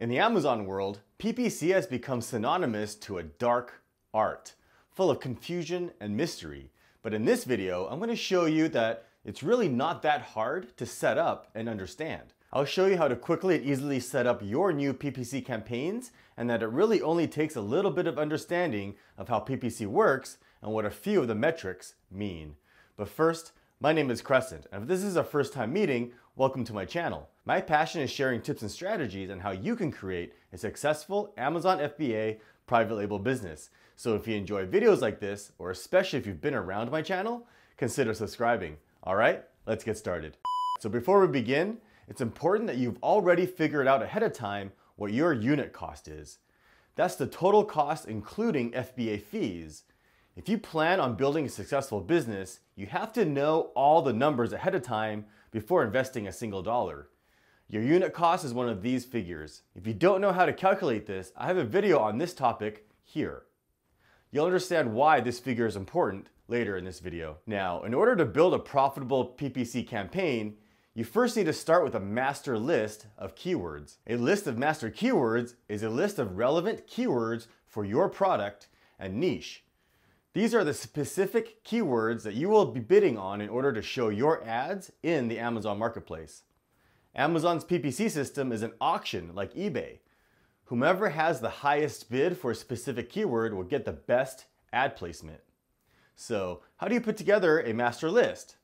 In the Amazon world, PPC has become synonymous to a dark art, full of confusion and mystery. But in this video, I'm going to show you that it's really not that hard to set up and understand. I'll show you how to quickly and easily set up your new PPC campaigns, and that it really only takes a little bit of understanding of how PPC works and what a few of the metrics mean. But first, my name is Crescent, and if this is our first time meeting, welcome to my channel. My passion is sharing tips and strategies on how you can create a successful Amazon FBA private label business. So if you enjoy videos like this, or especially if you've been around my channel, consider subscribing. All right, let's get started. So before we begin, it's important that you've already figured out ahead of time what your unit cost is. That's the total cost including FBA fees. If you plan on building a successful business, you have to know all the numbers ahead of time before investing a single dollar. Your unit cost is one of these figures. If you don't know how to calculate this, I have a video on this topic here. You'll understand why this figure is important later in this video. Now, in order to build a profitable PPC campaign, you first need to start with a master list of keywords. A list of master keywords is a list of relevant keywords for your product and niche. These are the specific keywords that you will be bidding on in order to show your ads in the Amazon marketplace. Amazon's PPC system is an auction like eBay. Whomever has the highest bid for a specific keyword will get the best ad placement. So, how do you put together a master list?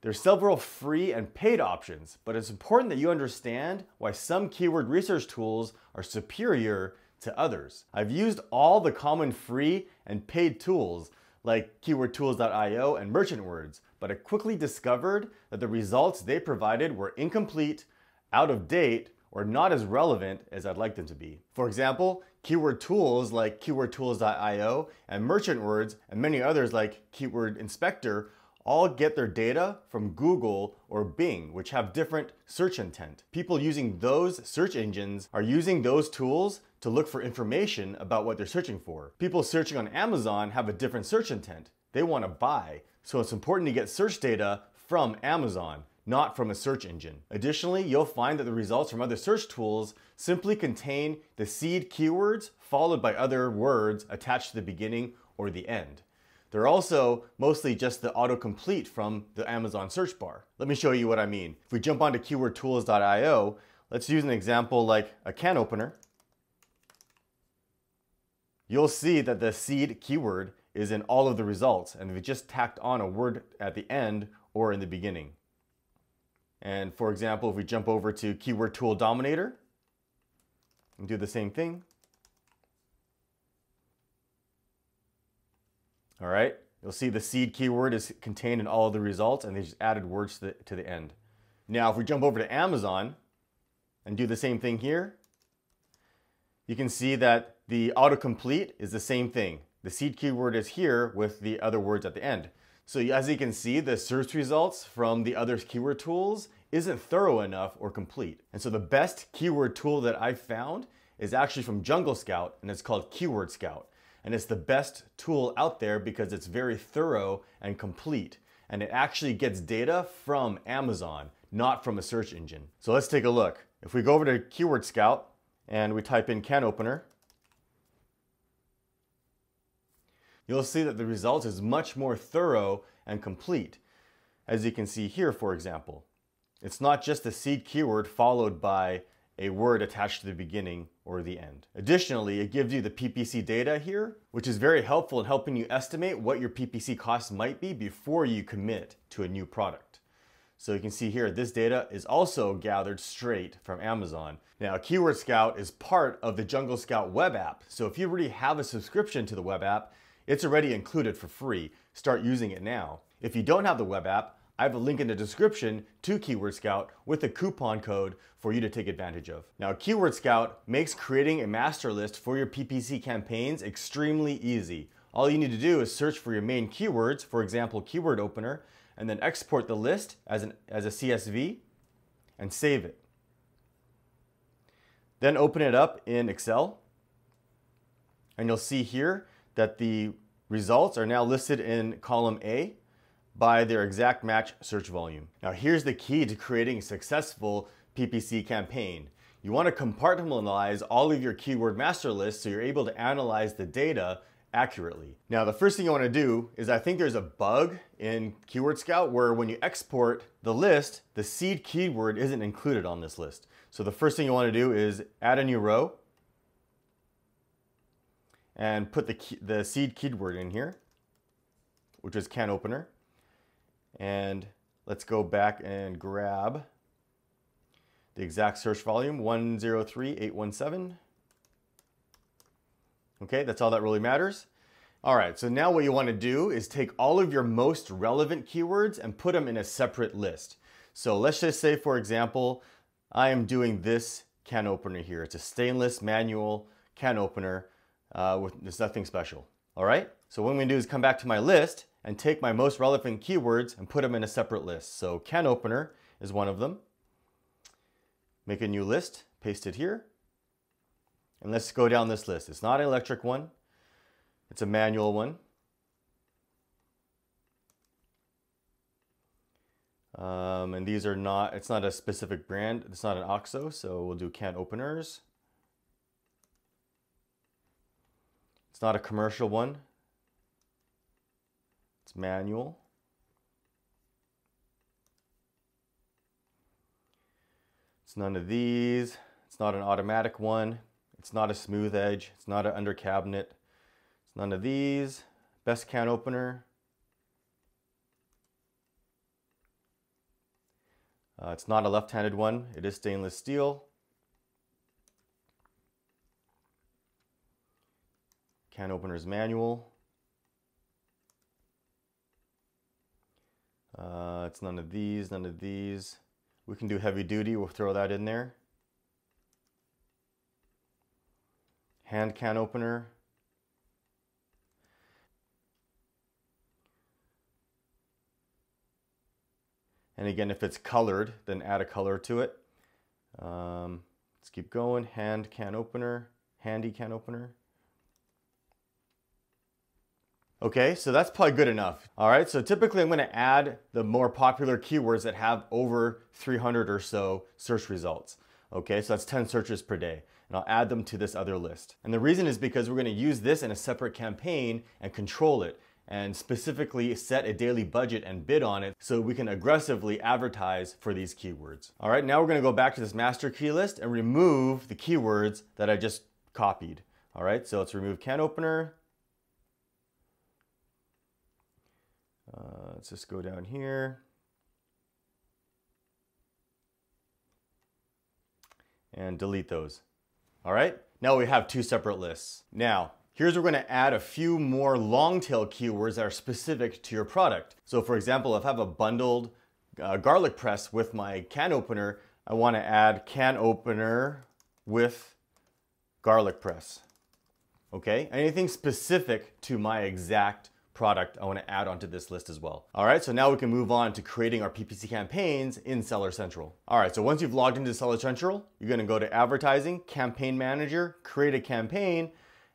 There's several free and paid options, but it's important that you understand why some keyword research tools are superior to others. I've used all the common free and paid tools like keywordtools.io and merchant words, but I quickly discovered that the results they provided were incomplete, out of date, or not as relevant as I'd like them to be. For example, keyword tools like keywordtools.io and merchant words and many others like Keyword Inspector all get their data from Google or Bing, which have different search intent. People using those search engines are using those tools to look for information about what they're searching for. People searching on Amazon have a different search intent. They want to buy, so it's important to get search data from Amazon, not from a search engine. Additionally, you'll find that the results from other search tools simply contain the seed keywords followed by other words attached to the beginning or the end. They're also mostly just the autocomplete from the Amazon search bar. Let me show you what I mean. If we jump onto keywordtools.io, let's use an example like a can opener. You'll see that the seed keyword is in all of the results, and we just tacked on a word at the end or in the beginning. And for example, if we jump over to Keyword Tool Dominator and do the same thing. All right, you'll see the seed keyword is contained in all of the results, and they just added words to the end. Now, if we jump over to Amazon and do the same thing here, you can see that the autocomplete is the same thing. The seed keyword is here with the other words at the end. So as you can see, the search results from the other keyword tools isn't thorough enough or complete. And so the best keyword tool that I've found is actually from Jungle Scout, and it's called Keyword Scout. And it's the best tool out there because it's very thorough and complete. And it actually gets data from Amazon, not from a search engine. So let's take a look. If we go over to Keyword Scout and we type in can opener, you'll see that the result is much more thorough and complete. As you can see here, for example, it's not just the seed keyword followed by a word attached to the beginning or the end. Additionally, it gives you the PPC data here, which is very helpful in helping you estimate what your PPC costs might be before you commit to a new product. So you can see here, this data is also gathered straight from Amazon. Now, Keyword Scout is part of the Jungle Scout web app. So if you already have a subscription to the web app, it's already included for free. Start using it now. If you don't have the web app, I have a link in the description to Keyword Scout with a coupon code for you to take advantage of. Now, Keyword Scout makes creating a master list for your PPC campaigns extremely easy. All you need to do is search for your main keywords, for example, keyword opener, and then export the list as a CSV and save it. Then open it up in Excel, and you'll see here that the results are now listed in column A by their exact match search volume. Now here's the key to creating a successful PPC campaign. You want to compartmentalize all of your keyword master lists so you're able to analyze the data accurately. Now, the first thing you want to do is, I think there's a bug in Keyword Scout where when you export the list, the seed keyword isn't included on this list. So the first thing you want to do is add a new row and put the seed keyword in here, which is can opener. And let's go back and grab the exact search volume, 103,817. Okay, that's all that really matters. All right, so now what you want to do is take all of your most relevant keywords and put them in a separate list. So let's just say, for example, I am doing this can opener here. It's a stainless manual can opener there's nothing special. All right, so what I'm going to do is come back to my list and take my most relevant keywords and put them in a separate list. So can opener is one of them. Make a new list, paste it here. And let's go down this list. It's not an electric one, it's a manual one. And these are not, it's not a specific brand, it's not an OXO, so we'll do can openers. It's not a commercial one, it's manual. It's none of these, it's not an automatic one. It's not a smooth edge. It's not an under cabinet. It's none of these. Best can opener. It's not a left-handed one. It is stainless steel. Can opener's manual. It's none of these, none of these. We can do heavy duty. We'll throw that in there. Hand can opener. And again, if it's colored, then add a color to it. Let's keep going. Hand can opener, handy can opener. Okay, so that's probably good enough. All right, so typically I'm going to add the more popular keywords that have over 300 or so search results. Okay, so that's 10 searches per day. And I'll add them to this other list. And the reason is because we're going to use this in a separate campaign and control it and specifically set a daily budget and bid on it so we can aggressively advertise for these keywords. All right, now we're going to go back to this master key list and remove the keywords that I just copied. All right, so let's remove can opener. Let's just go down here. And delete those. All right, now we have two separate lists. Now, here's where we're going to add a few more long tail keywords that are specific to your product. So for example, if I have a bundled garlic press with my can opener, I want to add can opener with garlic press. Okay, anything specific to my exact product I want to add onto this list as well. All right, so now we can move on to creating our PPC campaigns in Seller Central. All right, so once you've logged into Seller Central, you're going to go to Advertising, Campaign Manager, create a campaign,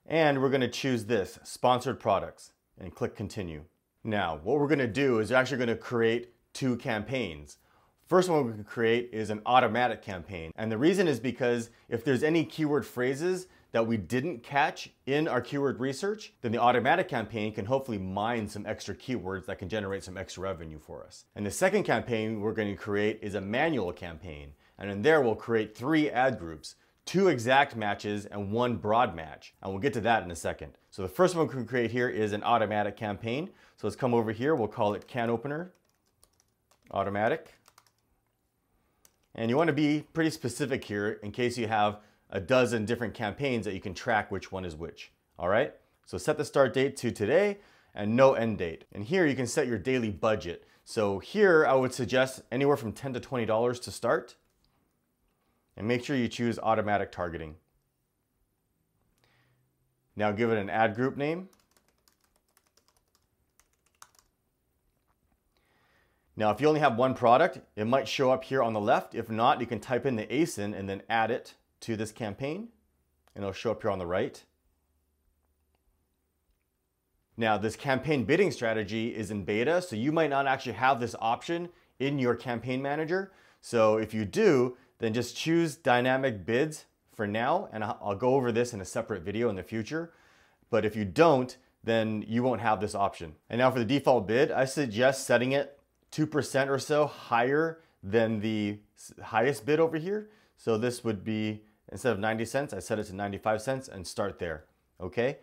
and we're going to choose this, Sponsored Products, and click Continue. Now, what we're going to do is you're actually going to create two campaigns. First one we can create is an automatic campaign. And the reason is because if there's any keyword phrases that we didn't catch in our keyword research, then the automatic campaign can hopefully mine some extra keywords that can generate some extra revenue for us. And the second campaign we're going to create is a manual campaign. And in there we'll create 3 ad groups, 2 exact matches and 1 broad match. And we'll get to that in a second. So the first one we can create here is an automatic campaign. So let's come over here, we'll call it can opener, automatic. And you want to be pretty specific here in case you have a dozen different campaigns that you can track which one is which. All right, so set the start date to today and no end date. And here you can set your daily budget. So here I would suggest anywhere from $10 to $20 to start. And make sure you choose automatic targeting. Now give it an ad group name. Now if you only have one product, it might show up here on the left. If not, you can type in the ASIN and then add it to this campaign, and it'll show up here on the right. Now, this campaign bidding strategy is in beta, so you might not actually have this option in your campaign manager. So if you do, then just choose dynamic bids for now, and I'll go over this in a separate video in the future. But if you don't, then you won't have this option. And now for the default bid, I suggest setting it 2% or so higher than the highest bid over here. So this would be, instead of 90 cents, I set it to 95 cents and start there, okay?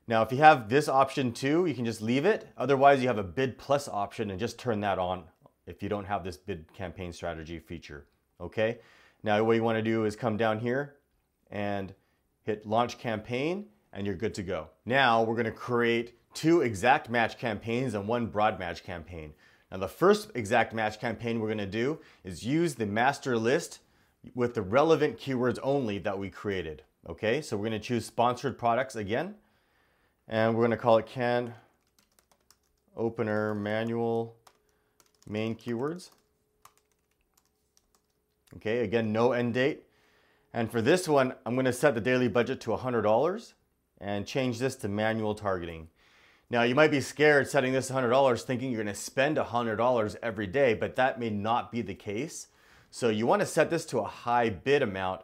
Now, if you have this option too, you can just leave it. Otherwise, you have a bid plus option and just turn that on if you don't have this bid campaign strategy feature, okay? Now, what you wanna do is come down here and hit launch campaign, and you're good to go. Now, we're gonna create 2 exact match campaigns and 1 broad match campaign. Now, the first exact match campaign we're gonna do is use the master list with the relevant keywords only that we created, okay? So we're gonna choose sponsored products again, and we're gonna call it can opener manual main keywords. Okay, again, no end date. And for this one, I'm gonna set the daily budget to $100 and change this to manual targeting. Now, you might be scared setting this to $100 thinking you're gonna spend $100 every day, but that may not be the case. So you wanna set this to a high bid amount,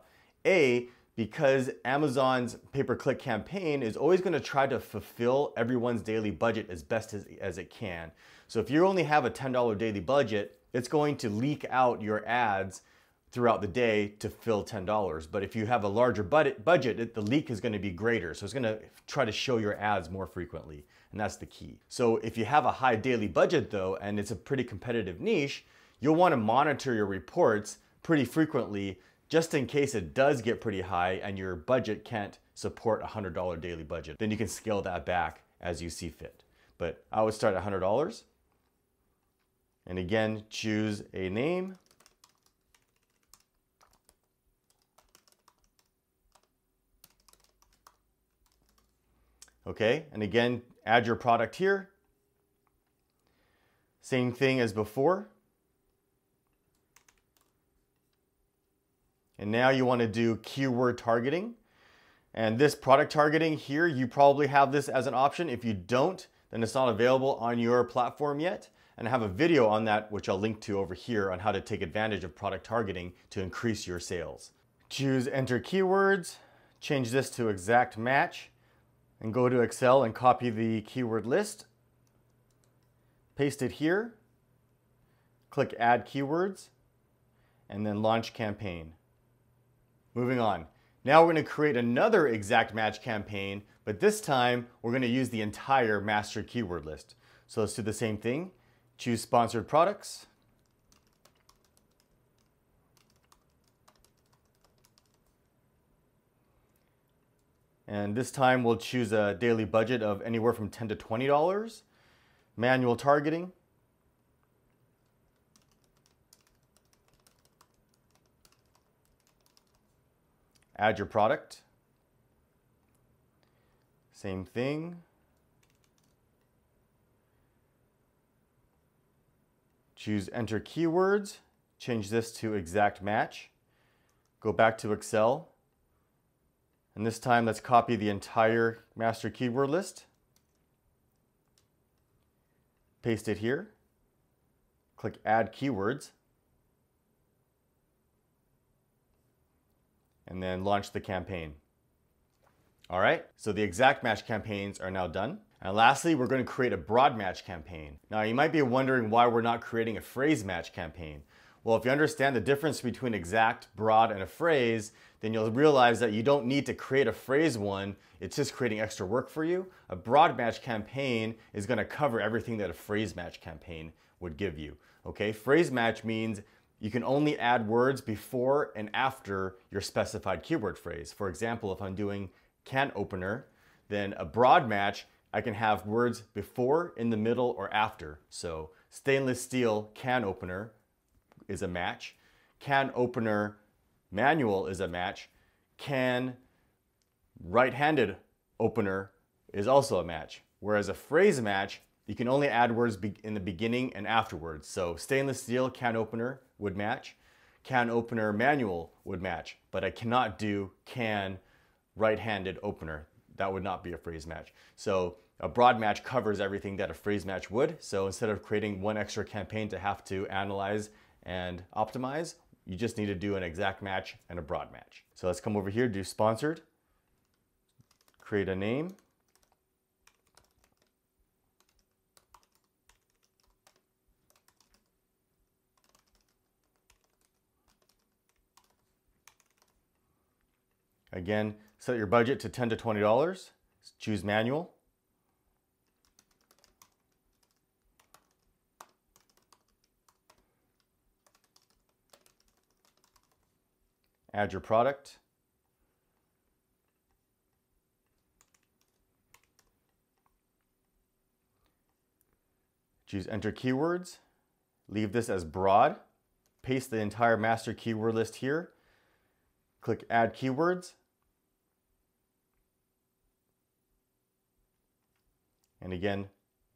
because Amazon's pay-per-click campaign is always gonna try to fulfill everyone's daily budget as best as it can. So if you only have a $10 daily budget, it's going to leak out your ads throughout the day to fill $10. But if you have a larger budget, the leak is gonna be greater. So it's gonna try to show your ads more frequently, and that's the key. So if you have a high daily budget though, and it's a pretty competitive niche, you'll wanna monitor your reports pretty frequently just in case it does get pretty high and your budget can't support a $100 daily budget. Then you can scale that back as you see fit. But I would start at $100. And again, choose a name. Okay, and again, add your product here. Same thing as before. And now you want to do keyword targeting. And this product targeting here, you probably have this as an option. If you don't, then it's not available on your platform yet. And I have a video on that, which I'll link to over here, on how to take advantage of product targeting to increase your sales. Choose enter keywords, change this to exact match, and go to Excel and copy the keyword list. Paste it here, click add keywords, and then launch campaign. Moving on. Now we're going to create another exact match campaign, but this time we're going to use the entire master keyword list. So let's do the same thing. Choose sponsored products. And this time we'll choose a daily budget of anywhere from $10 to $20. Manual targeting. Add your product. Same thing. Choose enter keywords. Change this to exact match. Go back to Excel. And this time let's copy the entire master keyword list. Paste it here. Click add keywords. And then launch the campaign. All right, so the exact match campaigns are now done. And lastly, we're going to create a broad match campaign. Now, you might be wondering why we're not creating a phrase match campaign. Well, if you understand the difference between exact, broad, and a phrase, then you'll realize that you don't need to create a phrase one. It's just creating extra work for you. A broad match campaign is going to cover everything that a phrase match campaign would give you. Okay, phrase match means you can only add words before and after your specified keyword phrase. For example, if I'm doing can opener, then a broad match, I can have words before, in the middle, or after. So stainless steel can opener is a match. Can opener manual is a match. Can right-handed opener is also a match. Whereas a phrase match, you can only add words in the beginning and afterwards. So stainless steel can opener would match. Can opener manual would match. But I cannot do can right-handed opener. That would not be a phrase match. So a broad match covers everything that a phrase match would. So instead of creating one extra campaign to have to analyze and optimize, You just need to do an exact match and a broad match. So let's come over here, do sponsored, create a name. Again, set your budget to $10 to $20. Choose manual. Add your product. Choose enter keywords. Leave this as broad. Paste the entire master keyword list here. Click add keywords. And again,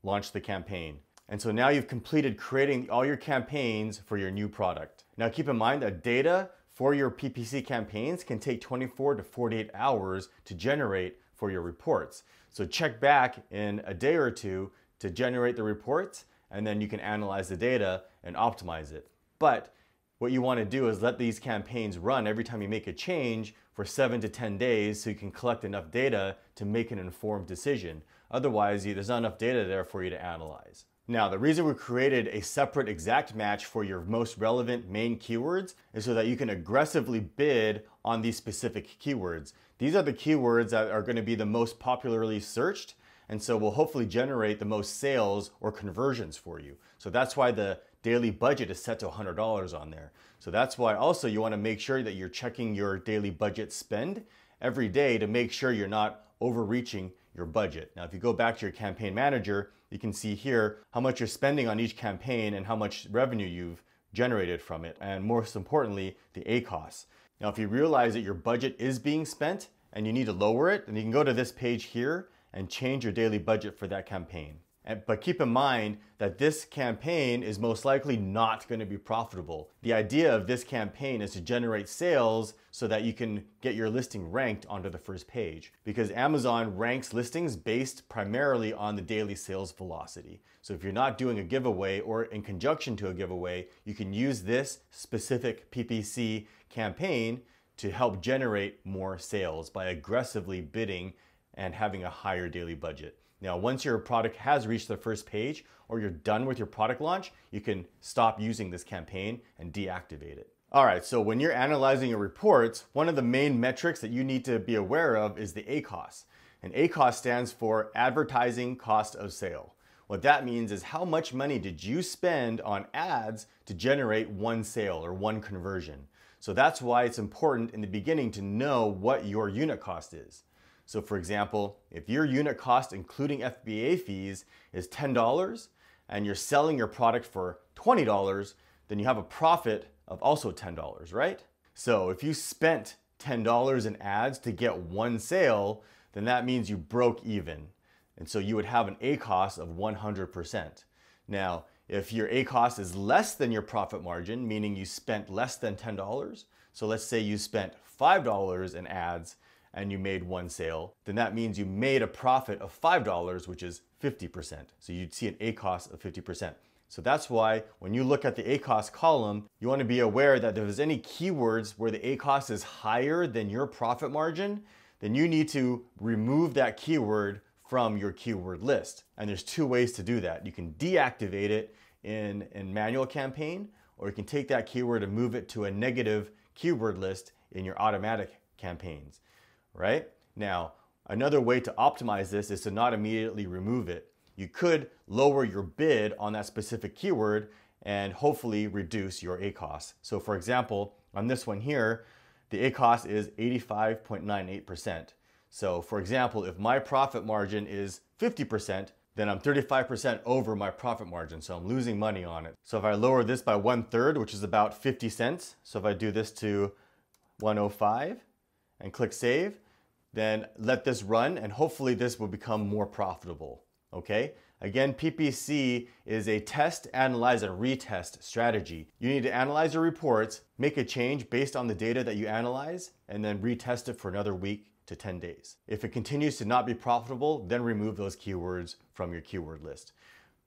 launch the campaign. And so now you've completed creating all your campaigns for your new product. Now keep in mind that data for your PPC campaigns can take 24 to 48 hours to generate for your reports. So check back in a day or two to generate the reports, and then you can analyze the data and optimize it. But what you want to do is let these campaigns run every time you make a change for 7 to 10 days so you can collect enough data to make an informed decision. Otherwise, there's not enough data there for you to analyze. Now, the reason we created a separate exact match for your most relevant main keywords is so that you can aggressively bid on these specific keywords. These are the keywords that are going to be the most popularly searched, and so will hopefully generate the most sales or conversions for you. So that's why the daily budget is set to $100 on there. So that's why also you want to make sure that you're checking your daily budget spend every day to make sure you're not overreaching your budget. Now, if you go back to your campaign manager, you can see here how much you're spending on each campaign and how much revenue you've generated from it, and most importantly, the ACoS. Now, if you realize that your budget is being spent and you need to lower it, then you can go to this page here and change your daily budget for that campaign. But keep in mind that this campaign is most likely not going to be profitable. The idea of this campaign is to generate sales so that you can get your listing ranked onto the first page, because Amazon ranks listings based primarily on the daily sales velocity. So if you're not doing a giveaway or in conjunction to a giveaway, you can use this specific PPC campaign to help generate more sales by aggressively bidding and having a higher daily budget. Now, once your product has reached the first page or you're done with your product launch, you can stop using this campaign and deactivate it. All right, so when you're analyzing your reports, one of the main metrics that you need to be aware of is the ACoS. And ACoS stands for Advertising Cost of Sale. What that means is how much money did you spend on ads to generate one sale or one conversion. So that's why it's important in the beginning to know what your unit cost is. So for example, if your unit cost including FBA fees is $10 and you're selling your product for $20, then you have a profit of also $10, right? So if you spent $10 in ads to get one sale, then that means you broke even. And so you would have an ACoS of 100%. Now, if your ACoS is less than your profit margin, meaning you spent less than $10, so let's say you spent $5 in ads and you made one sale, then that means you made a profit of $5, which is 50%. So you'd see an ACoS of 50%. So that's why when you look at the ACoS column, you want to be aware that if there's any keywords where the ACoS is higher than your profit margin, then you need to remove that keyword from your keyword list. And there's two ways to do that. You can deactivate it in manual campaign, or you can take that keyword and move it to a negative keyword list in your automatic campaigns. Right? Now, another way to optimize this is to not immediately remove it. You could lower your bid on that specific keyword and hopefully reduce your ACoS. So for example, on this one here, the ACoS is 85.98%. So for example, if my profit margin is 50%, then I'm 35% over my profit margin, so I'm losing money on it. So if I lower this by 1/3, which is about 50 cents, so if I do this to 105, and click save, then let this run and hopefully this will become more profitable, okay? Again, PPC is a test, analyze, and retest strategy. You need to analyze your reports, make a change based on the data that you analyze, and then retest it for another week to 10 days. If it continues to not be profitable, then remove those keywords from your keyword list.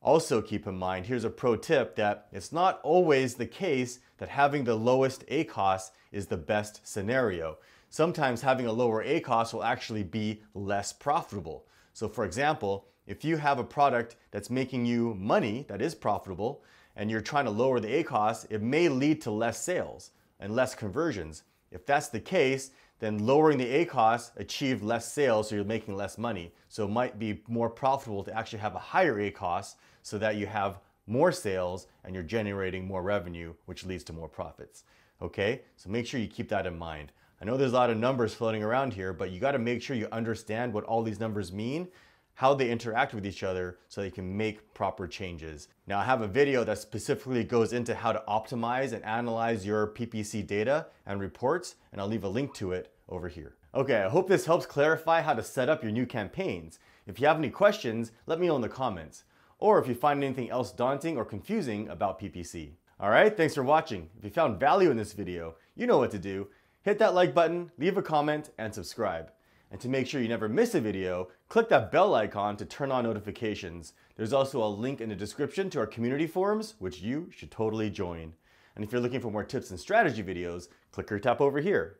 Also keep in mind, here's a pro tip, that it's not always the case that having the lowest ACoS is the best scenario. Sometimes having a lower ACoS will actually be less profitable. So for example, if you have a product that's making you money, that is profitable, and you're trying to lower the ACoS, it may lead to less sales and less conversions. If that's the case, then lowering the ACoS achieved less sales, so you're making less money. So it might be more profitable to actually have a higher ACoS so that you have more sales and you're generating more revenue, which leads to more profits. Okay, so make sure you keep that in mind. I know there's a lot of numbers floating around here, but you got to make sure you understand what all these numbers mean, how they interact with each other, so that you can make proper changes. Now, I have a video that specifically goes into how to optimize and analyze your PPC data and reports, and I'll leave a link to it over here. Okay, I hope this helps clarify how to set up your new campaigns. If you have any questions, let me know in the comments. Or if you find anything else daunting or confusing about PPC. All right, thanks for watching. If you found value in this video, you know what to do. Hit that like button, leave a comment, and subscribe. And to make sure you never miss a video, click that bell icon to turn on notifications. There's also a link in the description to our community forums, which you should totally join. And if you're looking for more tips and strategy videos, click or tap over here.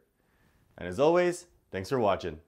And as always, thanks for watching.